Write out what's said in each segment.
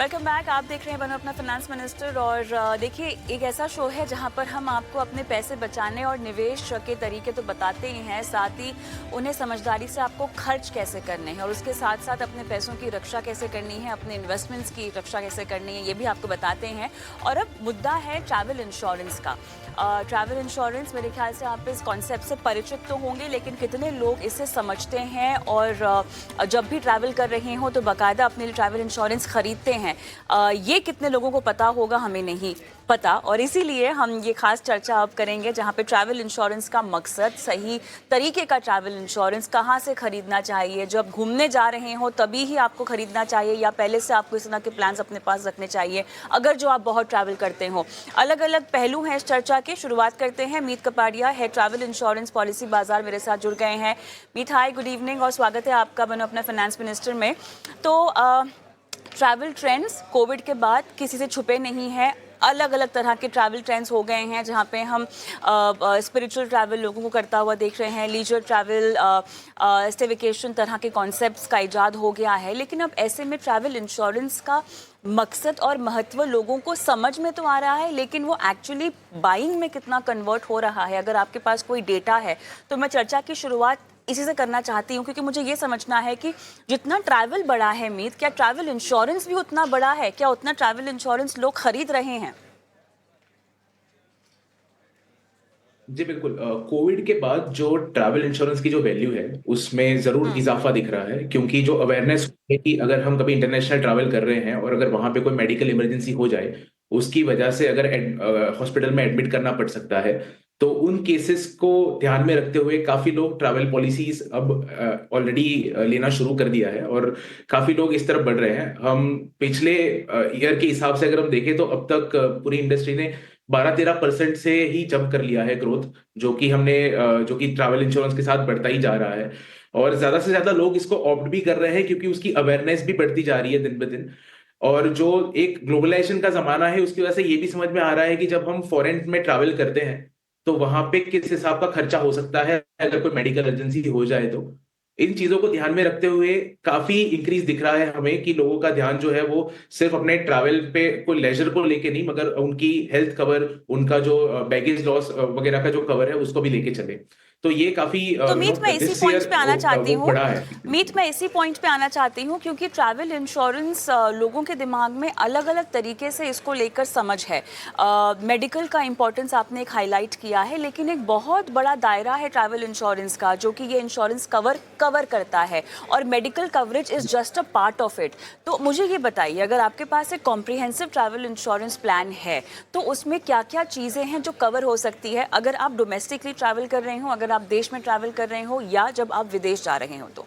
Welcome back. आप देख रहे हैं बनो अपना फाइनेंस मिनिस्टर। और देखिए, एक ऐसा शो है जहां पर हम आपको अपने पैसे बचाने और निवेश के तरीके तो बताते ही हैं, साथ ही उन्हें समझदारी से आपको खर्च कैसे करने हैं और उसके साथ साथ अपने पैसों की रक्षा कैसे करनी है, अपने इन्वेस्टमेंट्स की रक्षा कैसे करनी है, ये भी आपको बताते हैं। और अब मुद्दा है ट्रैवल इंश्योरेंस का। ट्रैवल इंश्योरेंस, मेरे ख्याल से आप इस कॉन्सेप्ट से परिचित तो होंगे, लेकिन कितने लोग इसे समझते हैं और जब भी ट्रैवल कर रहे हो तो बाकायदा अपने लिए ट्रैवल इंश्योरेंस खरीदते हैं। ये कितने लोगों को पता होगा, हमें नहीं पता। और इसीलिए हम ये खास चर्चा अब करेंगे जहां पे ट्रैवल इंश्योरेंस का मकसद, सही तरीके का ट्रैवल इंश्योरेंस कहां से खरीदना चाहिए, जब घूमने जा रहे हो तभी ही आपको खरीदना चाहिए या पहले से आपको इस तरह के प्लान्स अपने पास रखने चाहिए अगर जो आप बहुत ट्रैवल करते हो। अलग अलग पहलू हैं इस चर्चा के। शुरुआत करते हैं। मीत कपाड़िया है ट्रैवल इंश्योरेंस पॉलिसी बाजार, मेरे साथ जुड़ गए हैं। मीत, हाय, गुड इवनिंग और स्वागत है आपका बनो अपना फाइनेंस मिनिस्टर में। तो ट्रैवल ट्रेंड्स कोविड के बाद किसी से छुपे नहीं हैं। अलग अलग तरह के ट्रैवल ट्रेंड्स हो गए हैं जहाँ पे हम स्पिरिचुअल ट्रैवल लोगों को करता हुआ देख रहे हैं, लीजर ट्रैवल, स्टेविकेशन तरह के कॉन्सेप्ट्स का इजाद हो गया है। लेकिन अब ऐसे में ट्रैवल इंश्योरेंस का मकसद और महत्व लोगों को समझ में तो आ रहा है, लेकिन वो एक्चुअली बाइंग में कितना कन्वर्ट हो रहा है, अगर आपके पास कोई डेटा है तो मैं चर्चा की शुरुआत इसी से करना चाहती हूँ, क्योंकि मुझे ये समझना है कि जितना ट्रैवल बड़ा है मीत, क्या ट्रैवल इंश्योरेंस भी उतना बड़ा है? क्या उतना ट्रैवल इंश्योरेंस लोग खरीद रहे हैं? जी बिल्कुल। कोविड के बाद जो ट्रैवल इंश्योरेंस की जो वैल्यू है उसमें जरूर इजाफा दिख रहा है, क्योंकि जो अवेयरनेस है कि अगर हम कभी इंटरनेशनल ट्रैवल कर रहे हैं और अगर वहां पे कोई मेडिकल इमरजेंसी हो जाए, उसकी वजह से अगर हॉस्पिटल में एडमिट करना पड़ सकता है, तो उन केसेस को ध्यान में रखते हुए काफी लोग ट्रैवल पॉलिसीज अब ऑलरेडी लेना शुरू कर दिया है और काफी लोग इस तरफ बढ़ रहे हैं। हम पिछले ईयर के हिसाब से अगर हम देखें तो अब तक पूरी इंडस्ट्री ने 12-13% से ही जंप कर लिया है ग्रोथ, जो कि ट्रैवल इंश्योरेंस के साथ बढ़ता ही जा रहा है। और ज्यादा से ज्यादा लोग इसको ऑप्ट भी कर रहे हैं क्योंकि उसकी अवेयरनेस भी बढ़ती जा रही है दिन ब दिन। और जो एक ग्लोबलाइजेशन का जमाना है उसकी वजह से ये भी समझ में आ रहा है कि जब हम फॉरेन में ट्रैवल करते हैं तो वहां पे किस हिसाब का खर्चा हो सकता है अगर कोई मेडिकल इमरजेंसी हो जाए। तो इन चीजों को ध्यान में रखते हुए काफी इंक्रीज दिख रहा है हमें कि लोगों का ध्यान जो है वो सिर्फ अपने ट्रैवल पे कोई लेजर को लेके नहीं, मगर उनकी हेल्थ कवर, उनका जो बैगेज लॉस वगैरह का जो कवर है उसको भी लेके चले। तो ये काफी तो मीत, मैं इसी दिस पॉइंट ईयर पे आना चाहती वो हूँ। बढ़ा है। मीत, मैं इसी पॉइंट पे आना चाहती हूँ क्योंकि ट्रैवल इंश्योरेंस लोगों के दिमाग में अलग अलग तरीके से इसको लेकर समझ है। मेडिकल का इंपॉर्टेंस आपने एक हाईलाइट किया है, लेकिन एक बहुत बड़ा दायरा है ट्रैवल इंश्योरेंस का जो कि ये इंश्योरेंस कवर करता है, और medical coverage is just a part of it. तो मुझे ये बताइए, अगर आपके पास एक कॉम्प्रिहेंसिव ट्रैवल इंश्योरेंस प्लान है तो उसमें क्या क्या चीज़ें हैं जो कवर हो सकती है, अगर आप डोमेस्टिकली ट्रैवल कर रहे हो, अगर आप देश में ट्रैवल कर रहे हो, या जब आप विदेश जा रहे हो तो?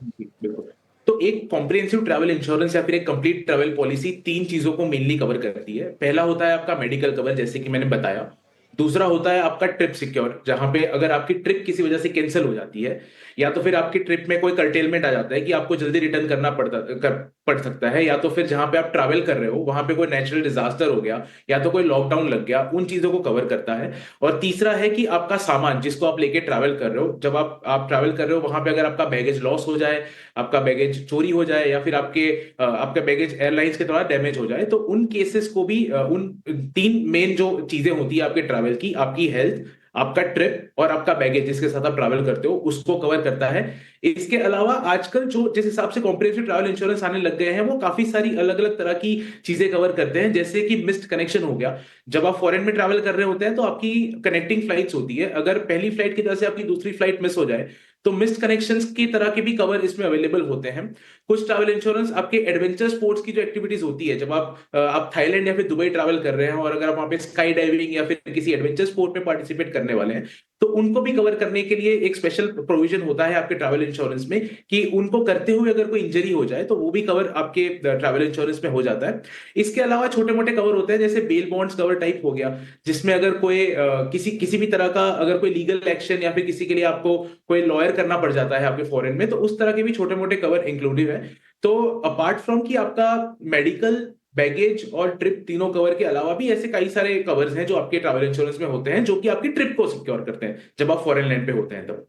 जी, बिल्कुल। तो एक कॉम्प्रिहेंसिव ट्रैवल इंश्योरेंस या फिर एक कंप्लीट ट्रैवल पॉलिसी तीन चीजों को मेनली कवर करती है। पहला होता है आपका मेडिकल कवर, जैसे कि मैंने बताया। दूसरा होता है आपका ट्रिप सिक्योर, जहां पे अगर आपकी ट्रिप किसी वजह से कैंसिल हो जाती है या तो फिर आपकी ट्रिप में कोई कर्टेलमेंट आ जाता है कि आपको जल्दी रिटर्न करना पड़ सकता है, या तो फिर जहां पे आप ट्रैवल कर रहे हो वहां पे कोई नेचुरल डिजास्टर हो गया या तो कोई लॉकडाउन लग गया, उन चीजों को कवर करता है। और तीसरा है कि आपका सामान जिसको आप लेके ट्रैवल कर रहे हो, जब आप ट्रैवल कर रहे हो वहां पे अगर आपका बैगेज लॉस हो जाए, आपका बैगेज चोरी हो जाए या फिर आपका बैगेज एयरलाइंस के द्वारा डैमेज हो जाए, तो उन केसेस को भी उन तीन मेन जो चीजें होती है आपके ट्रैवल की, आपकी हेल्थ, आपका ट्रिप और आपका बैगेज जिसके साथ आप ट्रैवल करते हो, उसको कवर करता है। इसके अलावा आजकल जो जिस हिसाब से कॉम्प्रिहेंसिव ट्रैवल इंश्योरेंस आने लग गए हैं वो काफी सारी अलग अलग तरह की चीजें कवर करते हैं, जैसे कि मिस्ड कनेक्शन हो गया। जब आप फॉरेन में ट्रैवल कर रहे होते हैं तो आपकी कनेक्टिंग फ्लाइट्स होती है, अगर पहली फ्लाइट की तरह से आपकी दूसरी फ्लाइट मिस हो जाए तो मिस्ड कनेक्शंस की तरह के भी कवर इसमें अवेलेबल होते हैं। कुछ ट्रैवल इंश्योरेंस आपके एडवेंचर स्पोर्ट्स की जो एक्टिविटीज होती है, जब आप थाईलैंड या फिर दुबई ट्रैवल कर रहे हैं और अगर आप वहां पे स्काई डाइविंग या फिर किसी एडवेंचर स्पोर्ट में पार्टिसिपेट करने वाले हैं, तो उनको भी कवर करने के लिए एक स्पेशल प्रोविजन होता है आपके ट्रैवल इंश्योरेंस में कि उनको करते हुए अगर कोई इंजरी हो जाए तो वो भी कवर आपके ट्रैवल इंश्योरेंस में हो जाता है। इसके अलावा छोटे मोटे कवर होते हैं, जैसे बेल बॉन्ड्स कवर टाइप हो गया, जिसमें अगर कोई किसी किसी भी तरह का अगर कोई लीगल एक्शन या फिर किसी के लिए आपको कोई लॉयर करना पड़ जाता है आपके फॉरेन में, तो उस तरह के भी छोटे मोटे कवर इंक्लूडिव है। तो अपार्ट फ्रॉम कि आपका मेडिकल, बैगेज और ट्रिप तीनों कवर के अलावा भी ऐसे कई सारे कवर्स हैं जो आपके ट्रैवल इंश्योरेंस में होते हैं, जो कि आपकी ट्रिप को सिक्योर करते हैं जब आप फॉरेन लैंड पे होते हैं तब।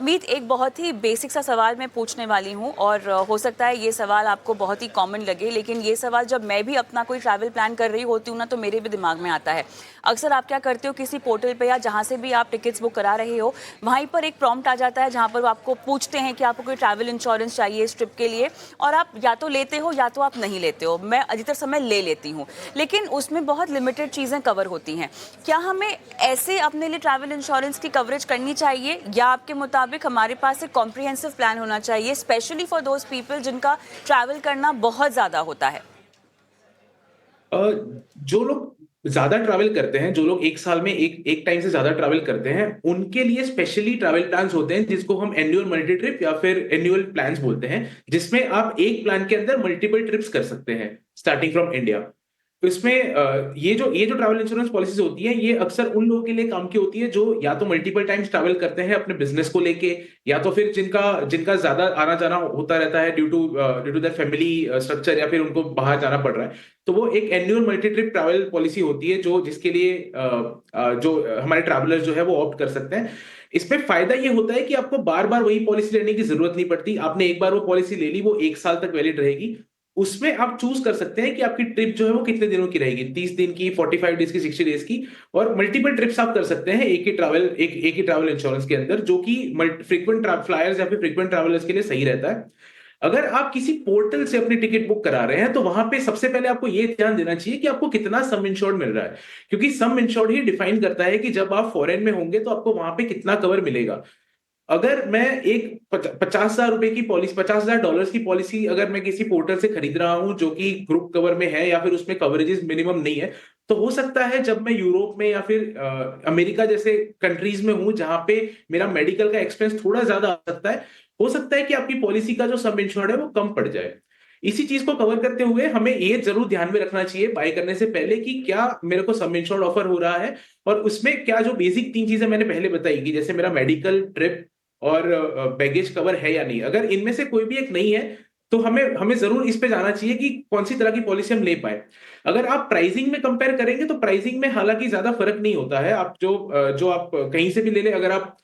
मीत, एक बहुत ही बेसिक सा सवाल मैं पूछने वाली हूँ और हो सकता है ये सवाल आपको बहुत ही कॉमन लगे, लेकिन ये सवाल जब मैं भी अपना कोई ट्रैवल प्लान कर रही होती हूँ ना, तो मेरे भी दिमाग में आता है। अक्सर आप क्या करते हो, किसी पोर्टल पे या जहाँ से भी आप टिकट्स बुक करा रहे हो, वहीं पर एक प्रॉम्प्ट आ जाता है जहाँ पर वो आपको पूछते हैं कि आपको कोई ट्रैवल इंश्योरेंस चाहिए इस ट्रिप के लिए, और आप या तो लेते हो या तो आप नहीं लेते हो। मैं अधिकतर समय ले लेती हूँ, लेकिन उसमें बहुत लिमिटेड चीज़ें कवर होती हैं। क्या हमें ऐसे अपने लिए ट्रैवल इंश्योरेंस की कवरेज करनी चाहिए, या आपके मुताबिक हमारे पास एक कॉम्प्रिहेंसिव प्लान होना चाहिए, स्पेशली फॉर दोज पीपल जिनका ट्रैवल करना बहुत ज़्यादा होता है? जो लोग ज्यादा ट्रैवल करते हैं, जो लोग एक साल में एक टाइम से ज्यादा ट्रैवल करते हैं, उनके लिए स्पेशली ट्रैवल प्लान्स होते हैं जिसको हम एनुअल मल्टी ट्रिप या फिर एनुअल प्लान्स बोलते हैं, जिसमें आप एक प्लान के अंदर मल्टीपल ट्रिप्स कर सकते हैं स्टार्टिंग फ्रॉम इंडिया। तो इसमें ये जो ट्रैवल इंश्योरेंस पॉलिसीज होती है, ये अक्सर उन लोगों के लिए काम की होती है जो या तो मल्टीपल टाइम्स ट्रैवल करते हैं अपने बिजनेस को लेके, या तो फिर जिनका ज्यादा आना जाना होता रहता है due to that family structure, या फिर उनको बाहर जाना पड़ रहा है। तो वो एक annual multi trip travel policy होती है जो जिसके लिए जो हमारे ट्रैवलर्स जो है वो ऑप्ट कर सकते हैं। इसमें फायदा ये होता है कि आपको बार बार वही पॉलिसी लेने की जरूरत नहीं पड़ती। आपने एक बार वो पॉलिसी ले ली, वो एक साल तक वैलिड रहेगी। उसमें आप चूज कर सकते हैं कि आपकी ट्रिप जो है वो कितने दिनों की रहेगी, 30 दिन की, 45 डेज की, 60 डेज की। और मल्टीपल ट्रिप्स आप कर सकते हैं एक ही ट्रैवल इंश्योरेंस के अंदर, जो कि फ्रीक्वेंट फ्लायर्स या फिर फ्रीक्वेंट ट्रैवलर्स के लिए सही रहता है। अगर आप किसी पोर्टल से अपनी टिकट बुक करा रहे हैं, तो वहां पे सबसे पहले आपको ये ध्यान देना चाहिए कि आपको कितना सम इंश्योर्ड मिल रहा है, क्योंकि सम इंश्योर्ड ही डिफाइन करता है कि जब आप फॉरेन में होंगे तो आपको वहां पे कितना कवर मिलेगा। अगर मैं एक 50,000 रुपए की पॉलिसी, $50,000 की पॉलिसी अगर मैं किसी पोर्टल से खरीद रहा हूं जो कि ग्रुप कवर में है या फिर उसमें कवरेजेस मिनिमम नहीं है, तो हो सकता है जब मैं यूरोप में या फिर अमेरिका जैसे कंट्रीज में हूं जहां पे मेरा मेडिकल का एक्सपेंस थोड़ा ज्यादा आ सकता है, हो सकता है कि आपकी पॉलिसी का जो सम इंश्योर्ड है वो कम पड़ जाए। इसी चीज को कवर करते हुए हमें ये जरूर ध्यान में रखना चाहिए बाय करने से पहले कि क्या मेरे को सम इंश्योर्ड ऑफर हो रहा है, और उसमें क्या जो बेसिक 3 चीजें मैंने पहले बताई कि जैसे मेरा मेडिकल, ट्रिप और बैगेज कवर है या नहीं। अगर इनमें से कोई भी एक नहीं है, तो हमें हमें जरूर इस पे जाना चाहिए कि कौन सी तरह की पॉलिसी हम ले पाए। अगर आप प्राइसिंग में कंपेयर करेंगे तो प्राइसिंग में हालांकि ज्यादा फर्क नहीं होता है। आप जो आप कहीं से भी ले लें, अगर आप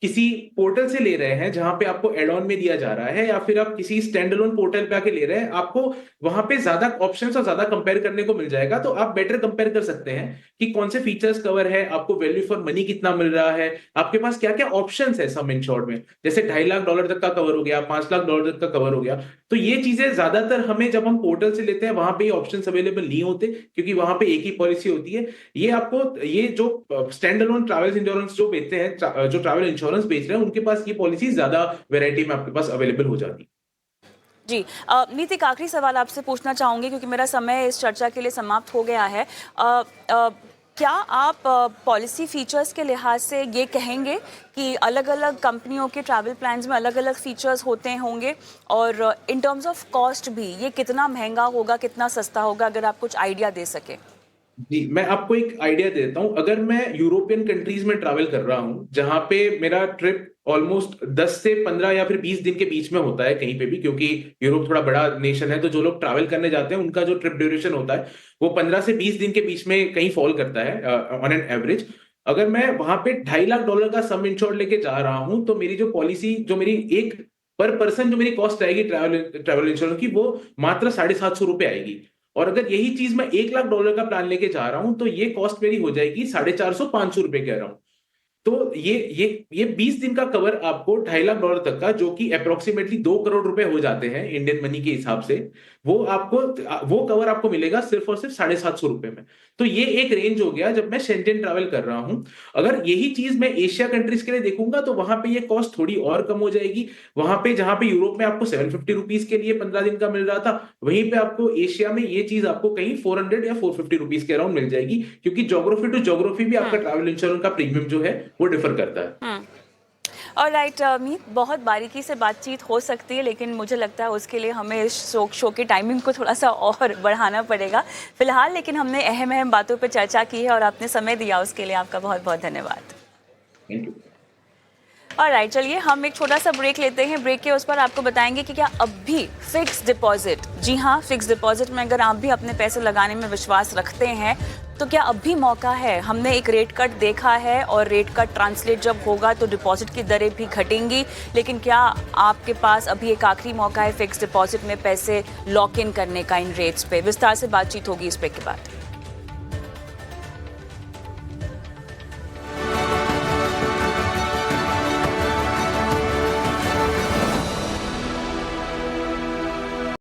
किसी पोर्टल से ले रहे हैं जहां पे आपको एड ऑन में दिया जा रहा है, या फिर आप किसी स्टैंड अलोन पोर्टल पे आके ले रहे हैं, आपको वहां पे ज्यादा ऑप्शंस और ज्यादा कंपेयर करने को मिल जाएगा। तो आप बेटर कंपेयर कर सकते हैं कि कौन से फीचर्स कवर है, आपको वैल्यू फॉर मनी कितना मिल रहा है, आपके पास क्या क्या ऑप्शंस है सम इंश्योर्ड में। जैसे $2.5 लाख तक का कवर हो गया, $5 लाख तक का कवर हो गया। तो ये चीजें ज्यादातर हमें जब हम पोर्टल से लेते हैं वहां पे ऑप्शन अवेलेबल नहीं होते, क्योंकि वहां पे एक ही पॉलिसी होती है। ये जो स्टैंड अलोन ट्रैवल इंश्योरेंस जो बेचते हैं, जो ट्रैवल इंश्योरेंस बेच रहे हैं, उनके पास ये पॉलिसी ज्यादा वैरायटी में आपके पास अवेलेबल हो जाती है। जी, मीत, एक आखिरी सवाल आपसे पूछना चाहूँगी क्योंकि मेरा समय इस चर्चा के लिए समाप्त हो गया है। क्या आप पॉलिसी फीचर्स के लिहाज से ये कहेंगे कि अलग-अलग कंपनियों के ट्रैवल प्लान्स में अलग-अलग फीचर्स होते होंगे, और इन टर्म्स ऑफ कॉस्ट भी ये कितना महंगा होगा, कितना सस्ता होगा, अगर आप कुछ आइडिया दे सकें? जी, मैं आपको एक आइडिया देता हूं। अगर मैं यूरोपियन कंट्रीज में ट्रैवल कर रहा हूं जहां पे मेरा ट्रिप ऑलमोस्ट 10 से 15 या फिर 20 दिन के बीच में होता है कहीं पे भी, क्योंकि यूरोप थोड़ा बड़ा नेशन है, तो जो लोग ट्रैवल करने जाते हैं उनका जो ट्रिप ड्यूरेशन होता है वो 15 से 20 दिन के बीच में कहीं फॉल करता है ऑन एन एवरेज। अगर मैं वहां पे $2.5 लाख का सम इंश्योर्ड लेके जा रहा हूं, तो मेरी जो पॉलिसी, जो मेरी एक पर पर्सन जो मेरी कॉस्ट आएगी ट्रैवल इंश्योरेंस की, वो मात्र ₹750 आएगी। और अगर यही चीज मैं $1 लाख का प्लान लेके जा रहा हूं, तो ये कॉस्ट मेरी हो जाएगी 450, ₹500 कह रहा हूं। तो ये 20 दिन का कवर आपको $2.5 लाख तक का, जो कि अप्रोक्सीमेटली 2 करोड़ रुपए हो जाते हैं इंडियन मनी के हिसाब से, वो कवर आपको मिलेगा सिर्फ और सिर्फ ₹750 में। तो ये एक रेंज हो गया जब मैं शेंजन ट्रैवल कर रहा हूं। अगर यही चीज मैं एशिया कंट्रीज के लिए देखूंगा, तो वहां पे ये कॉस्ट थोड़ी और कम हो जाएगी। वहां पे जहां पे यूरोप में आपको ₹750 के लिए 15 दिन का मिल रहा था, वहीं पे आपको एशिया में ये चीज आपको कहीं 400 या ₹450 के अराउंड मिल जाएगी, क्योंकि ज्योग्राफी टू ज्योग्राफी भी आपका ट्रैवल इंश्योरेंस का प्रीमियम जो है वो डिफर करता है। ऑलराइट मीत, बहुत बारीकी से बातचीत हो सकती है, लेकिन मुझे लगता है उसके लिए हमें इस शो की टाइमिंग को थोड़ा सा और बढ़ाना पड़ेगा फिलहाल। लेकिन हमने अहम बातों पर चर्चा की है और आपने समय दिया, उसके लिए आपका बहुत बहुत धन्यवाद। Thank you. ऑलराइट, चलिए हम एक छोटा सा ब्रेक लेते हैं। ब्रेक के उस पर आपको बताएंगे कि क्या अब भी फिक्स डिपॉजिट, जी हाँ, फिक्स डिपॉजिट में अगर आप भी अपने पैसे लगाने में विश्वास रखते हैं तो क्या अब भी मौका है? हमने एक रेट कट देखा है और रेट कट ट्रांसलेट जब होगा तो डिपॉजिट की दरें भी घटेंगी, लेकिन क्या आपके पास अभी एक आखिरी मौका है फिक्स डिपॉजिट में पैसे लॉक इन करने का इन रेट्स पे? विस्तार से बातचीत होगी इस पे के बाद।